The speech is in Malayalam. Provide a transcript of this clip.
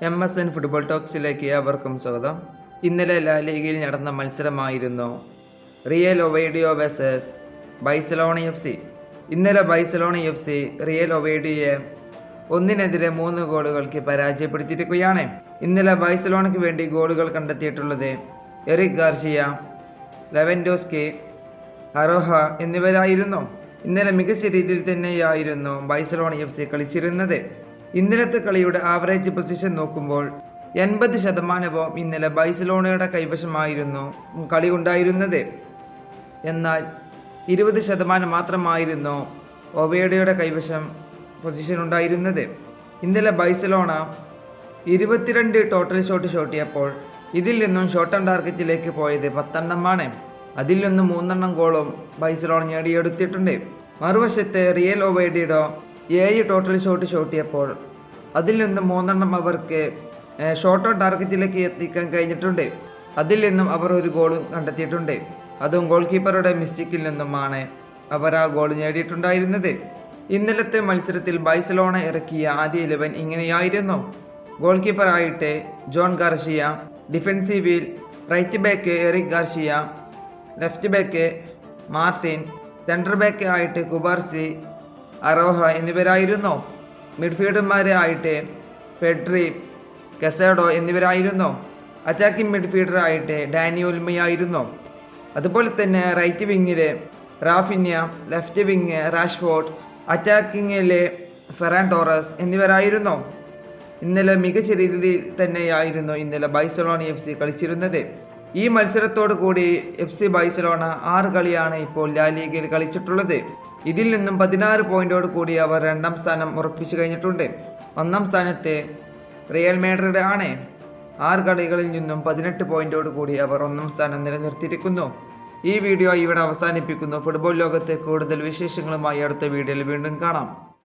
MSN ഫുട്ബോൾ ടോക്സിലേക്ക് ഏവർക്കും സ്വാഗതം. ഇന്നലെ ലാ ലീഗയിൽ നടന്ന മത്സരമായിരുന്നു റിയൽ ഒവേഡിയോ വേഴ്സസ് ബൈസലോണ FC. ഇന്നലെ ബൈസലോണ FC റിയൽ ഒവേഡിയോയെ 1-3 ഗോളുകൾക്ക് പരാജയപ്പെടുത്തിയിരിക്കുകയാണ്. ഇന്നലെ ബൈസലോണയ്ക്ക് വേണ്ടി ഗോളുകൾ കണ്ടെത്തിയിട്ടുള്ളത് എറിക് ഗാർഷിയ, ലെവൻഡോസ്കി, അറോഹ എന്നിവരായിരുന്നു. ഇന്നലെ മികച്ച രീതിയിൽ തന്നെയായിരുന്നു ബൈസലോണ FC കളിച്ചിരുന്നത്. ഇന്നലത്തെ കളിയുടെ ആവറേജ് പൊസിഷൻ നോക്കുമ്പോൾ 80% ഇന്നലെ ബൈസലോണയുടെ കൈവശമായിരുന്നു കളി ഉണ്ടായിരുന്നത്. എന്നാൽ 20% മാത്രമായിരുന്നു ഒവേഡിയോയുടെ കൈവശം പൊസിഷൻ ഉണ്ടായിരുന്നത്. ഇന്നലെ ബൈസലോണ 22 ടോട്ടൽ ഷോട്ട് ഷോട്ടിയപ്പോൾ ഇതിൽ നിന്നും ഷോട്ട് ഓൺ ടാർഗറ്റിലേക്ക് പോയത് 10 അതിൽ നിന്നും 3 ഗോളും ബൈസലോണ നേടിയെടുത്തിട്ടുണ്ട്. മറുവശത്ത് റിയൽ ഒവേഡിയോ 7 ടോട്ടൽ ഷോട്ട് ഷോട്ടിയപ്പോൾ അതിൽ നിന്ന് 3 അവർക്ക് ഷോട്ട് ഓൺ ടാർഗറ്റിലേക്ക് എത്തിക്കാൻ കഴിഞ്ഞിട്ടുണ്ട്. അതിൽ നിന്നും അവർ ഒരു ഗോളും കണ്ടെത്തിയിട്ടുണ്ട്. അതും ഗോൾ കീപ്പറുടെ മിസ്റ്റേക്കിൽ നിന്നുമാണ് അവർ ആ ഗോൾ നേടിയിട്ടുണ്ടായിരുന്നത്. ഇന്നലത്തെ മത്സരത്തിൽ ബൈസലോണ ഇറക്കിയ ആദ്യ 11 ഇങ്ങനെയായിരുന്നു. ഗോൾ കീപ്പറായിട്ട് ജോൺ ഗാർഷിയ, ഡിഫൻസീവിൽ right back Eric Garcia, left back Martin, central back ആയിട്ട് കുബാർസി, അറോഹ എന്നിവരായിരുന്നു. മിഡ്ഫീൽഡർമാരെ ആയിട്ട് പെഡ്രി, കെസേഡോ എന്നിവരായിരുന്നു. അറ്റാക്കിംഗ് മിഡ്ഫീൽഡറായിട്ട് ഡാനി ഒൽമയായിരുന്നു. അതുപോലെ തന്നെ റൈറ്റ് വിങ്ങിൽ റാഫിന്യ, ലെഫ്റ്റ് വിങ് റാഷ്ഫോർഡ്, അറ്റാക്കിങ്ങിൽ ഫെറാൻ ടോറസ് എന്നിവരായിരുന്നു. ഇന്നലെ മികച്ച രീതിയിൽ തന്നെയായിരുന്നു ഇന്നലെ ബൈസലോണ FC കളിച്ചിരുന്നത്. ഈ മത്സരത്തോടു കൂടി FC ബൈസലോണ 6 കളിയാണ് ഇപ്പോൾ ലാ ലീഗയിൽ കളിച്ചിട്ടുള്ളത്. ഇതിൽ നിന്നും 16 പോയിന്റോട് കൂടി അവർ 2ാം സ്ഥാനം ഉറപ്പിച്ചു കഴിഞ്ഞിട്ടുണ്ട്. 1ാം സ്ഥാനത്ത് റിയൽ മാഡ്രിഡ് ആണ്. 6 കളികളിൽ നിന്നും 18 പോയിന്റോട് കൂടി അവർ 1ാം സ്ഥാനം നിലനിർത്തിയിരിക്കുന്നു. ഈ വീഡിയോ ഇവിടെ അവസാനിപ്പിക്കുന്നു. ഫുട്ബോൾ ലോകത്തെ കൂടുതൽ വിശേഷങ്ങളുമായി അടുത്ത വീഡിയോയിൽ വീണ്ടും കാണാം.